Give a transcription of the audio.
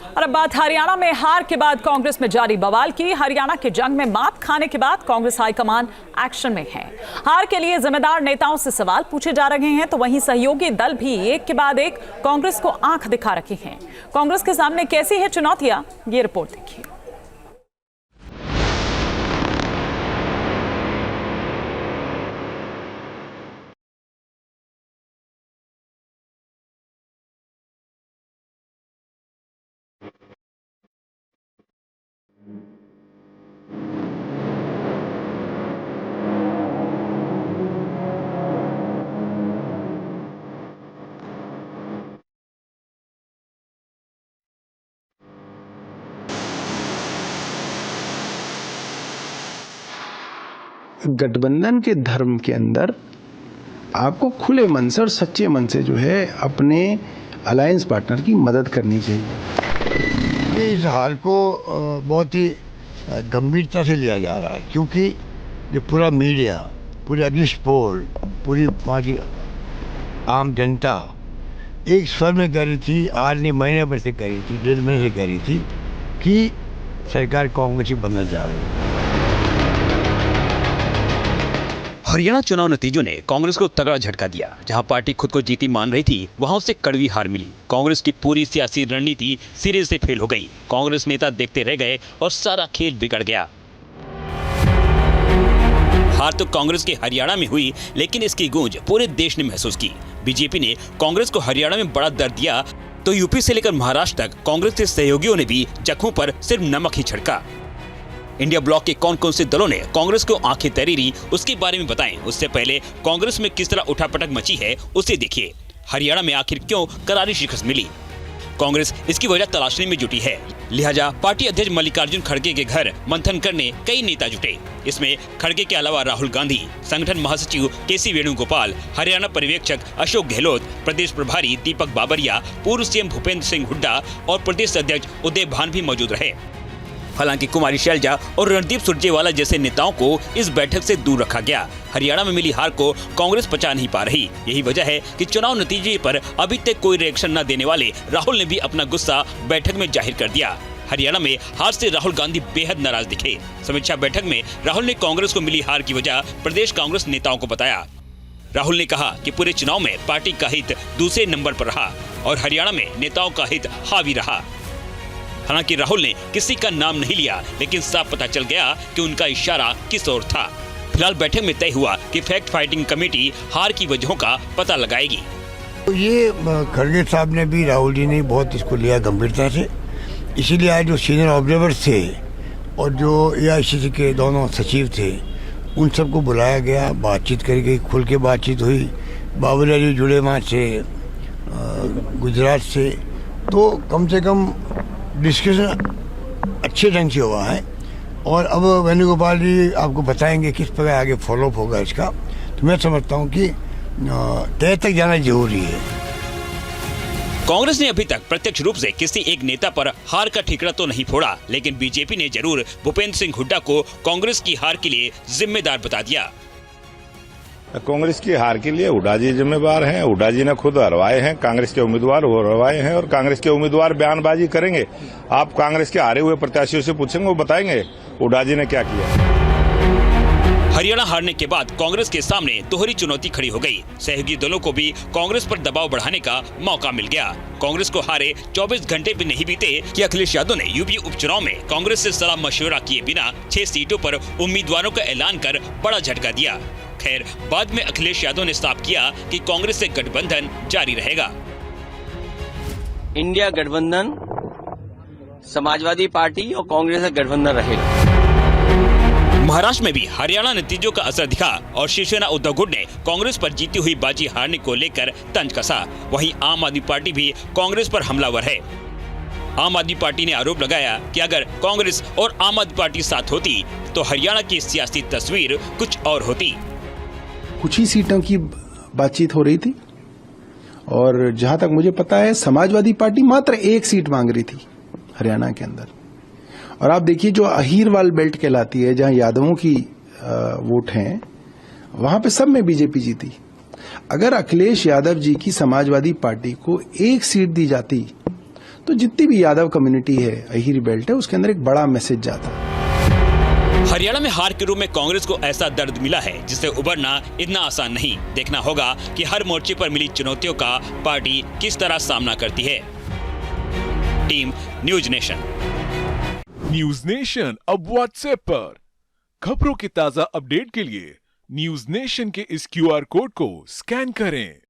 और अब बात हरियाणा में हार के बाद कांग्रेस में जारी बवाल की। हरियाणा के जंग में मात खाने के बाद कांग्रेस हाईकमान एक्शन में है। हार के लिए जिम्मेदार नेताओं से सवाल पूछे जा रहे हैं, तो वहीं सहयोगी दल भी एक के बाद एक कांग्रेस को आंख दिखा रखे हैं। कांग्रेस के सामने कैसी है चुनौतियां, ये रिपोर्ट देखिए। गठबंधन के धर्म के अंदर आपको खुले मन से और सच्चे मन से जो है अपने अलायंस पार्टनर की मदद करनी चाहिए। इस हाल को बहुत ही गंभीरता से लिया जा रहा है, क्योंकि ये पूरा मीडिया, पूरे अग्निश पोल, पूरी वहाँ की आम जनता एक स्वर में कह रही थी, आज नहीं महीने भर से कह रही थी, 1.5 महीने से कह रही थी कि सरकार कांग्रेस की बनने जा रही है। हरियाणा चुनाव नतीजों ने कांग्रेस को तगड़ा झटका दिया। जहां पार्टी खुद को जीती मान रही थी, वहां उसे कड़वी हार मिली। कांग्रेस की पूरी सियासी रणनीति सिरे से फेल हो गई। कांग्रेस नेता देखते रह गए और सारा खेल बिगड़ गया। हार तो कांग्रेस के हरियाणा में हुई, लेकिन इसकी गूंज पूरे देश ने महसूस की। बीजेपी ने कांग्रेस को हरियाणा में बड़ा दर्द दिया, तो यूपी से लेकर महाराष्ट्र तक कांग्रेस के सहयोगियों ने भी जख्मों पर सिर्फ नमक ही छिड़का। इंडिया ब्लॉक के कौन कौन से दलों ने कांग्रेस को आंखें तरीरी, उसके बारे में बताएं। उससे पहले कांग्रेस में किस तरह उठापटक मची है, उसे देखिए। हरियाणा में आखिर क्यों करारी शिकस्त मिली? कांग्रेस इसकी वजह तलाशने में जुटी है। लिहाजा पार्टी अध्यक्ष मल्लिकार्जुन खड़गे के घर मंथन करने कई नेता जुटे। इसमें खड़गे के अलावा राहुल गांधी, संगठन महासचिव केसी वेणुगोपाल, हरियाणा पर्यवेक्षक अशोक गहलोत, प्रदेश प्रभारी दीपक बाबरिया, पूर्व सीएम भूपेंद्र सिंह हुड्डा और प्रदेश अध्यक्ष उदय भान भी मौजूद रहे। हालांकि कुमारी शैलजा और रणदीप सुरजेवाला जैसे नेताओं को इस बैठक से दूर रखा गया। हरियाणा में मिली हार को कांग्रेस पचा नहीं पा रही। यही वजह है कि चुनाव नतीजे पर अभी तक कोई रिएक्शन न देने वाले राहुल ने भी अपना गुस्सा बैठक में जाहिर कर दिया। हरियाणा में हार से राहुल गांधी बेहद नाराज दिखे। समीक्षा बैठक में राहुल ने कांग्रेस को मिली हार की वजह प्रदेश कांग्रेस नेताओं को बताया। राहुल ने कहा कि पूरे चुनाव में पार्टी का हित दूसरे नंबर पर रहा और हरियाणा में नेताओं का हित हावी रहा। हालांकि राहुल ने किसी का नाम नहीं लिया, लेकिन साफ पता चल गया कि उनका इशारा किस ओर था। फिलहाल बैठक में तय हुआ कि फैक्ट फाइटिंग कमेटी हार की वजहों का पता लगाएगी। तो ये खड़गे साहब ने भी, राहुल जी ने बहुत इसको लिया गंभीरता से। इसीलिए आज जो सीनियर ऑब्जर्वर्स थे और जो AICC के दोनों सचिव थे, उन सबको बुलाया गया, बातचीत करी गई, खुल के बातचीत हुई। बाबरिया जी जुड़े वहाँ से, गुजरात से, तो कम से कम डिस्कशन अच्छे ढंग से हुआ है। और अब वेणुगोपाल जी आपको बताएंगे किस प्रकार आगे फॉलोअप होगा इसका। तो मैं समझता हूँ कि तय तक जाना जरूरी है। कांग्रेस ने अभी तक प्रत्यक्ष रूप से किसी एक नेता पर हार का ठिकरा तो नहीं फोड़ा, लेकिन बीजेपी ने जरूर भूपेंद्र सिंह हुड्डा को कांग्रेस की हार के लिए जिम्मेदार बता दिया। कांग्रेस की हार के लिए हुड्डा जी जिम्मेवार हैं। हुड्डा जी ने खुद हरवाए हैं, कांग्रेस के उम्मीदवार हरवाए हैं और कांग्रेस के उम्मीदवार बयानबाजी करेंगे। आप कांग्रेस के हारे हुए प्रत्याशियों से पूछेंगे, वो बताएंगे हुड्डा जी ने क्या किया। हरियाणा हारने के बाद कांग्रेस के सामने दोहरी चुनौती खड़ी हो गई। सहयोगी दलों को भी कांग्रेस पर दबाव बढ़ाने का मौका मिल गया। कांग्रेस को हारे 24 घंटे भी नहीं बीते कि अखिलेश यादव ने यूपी उपचुनाव में कांग्रेस से सलाह मशवरा किए बिना 6 सीटों पर उम्मीदवारों का ऐलान कर बड़ा झटका दिया। खैर, बाद में अखिलेश यादव ने साफ किया कि कांग्रेस से गठबंधन जारी रहेगा। इंडिया गठबंधन, समाजवादी पार्टी और कांग्रेस का गठबंधन रहेगा। महाराष्ट्र में भी हरियाणा नतीजों का असर दिखा और शिवसेना उद्धव गुट ने कांग्रेस पर जीती हुई बाजी हारने को लेकर तंज कसा। वहीं आम आदमी पार्टी भी कांग्रेस पर हमलावर है। आम आदमी पार्टी ने आरोप लगाया कि अगर कांग्रेस और आम आदमी पार्टी साथ होती तो हरियाणा की सियासी तस्वीर कुछ और होती। कुछ ही सीटों की बातचीत हो रही थी और जहां तक मुझे पता है समाजवादी पार्टी मात्र 1 सीट मांग रही थी हरियाणा के अंदर। और आप देखिए, जो अहीरवाल बेल्ट कहलाती है, जहां यादवों की वोट हैं, वहां पे सब में बीजेपी जीती। अगर अखिलेश यादव जी की समाजवादी पार्टी को 1 सीट दी जाती तो जितनी भी यादव कम्युनिटी है, अहिरी बेल्ट है, उसके अंदर एक बड़ा मैसेज जाता है। हरियाणा में हार के रूप में कांग्रेस को ऐसा दर्द मिला है जिससे उबरना इतना आसान नहीं। देखना होगा कि हर मोर्चे पर मिली चुनौतियों का पार्टी किस तरह सामना करती है। Team news nation. News nation अब व्हाट्सएप पर। खबरों के ताजा अपडेट के लिए न्यूज नेशन के इस QR कोड को स्कैन करें।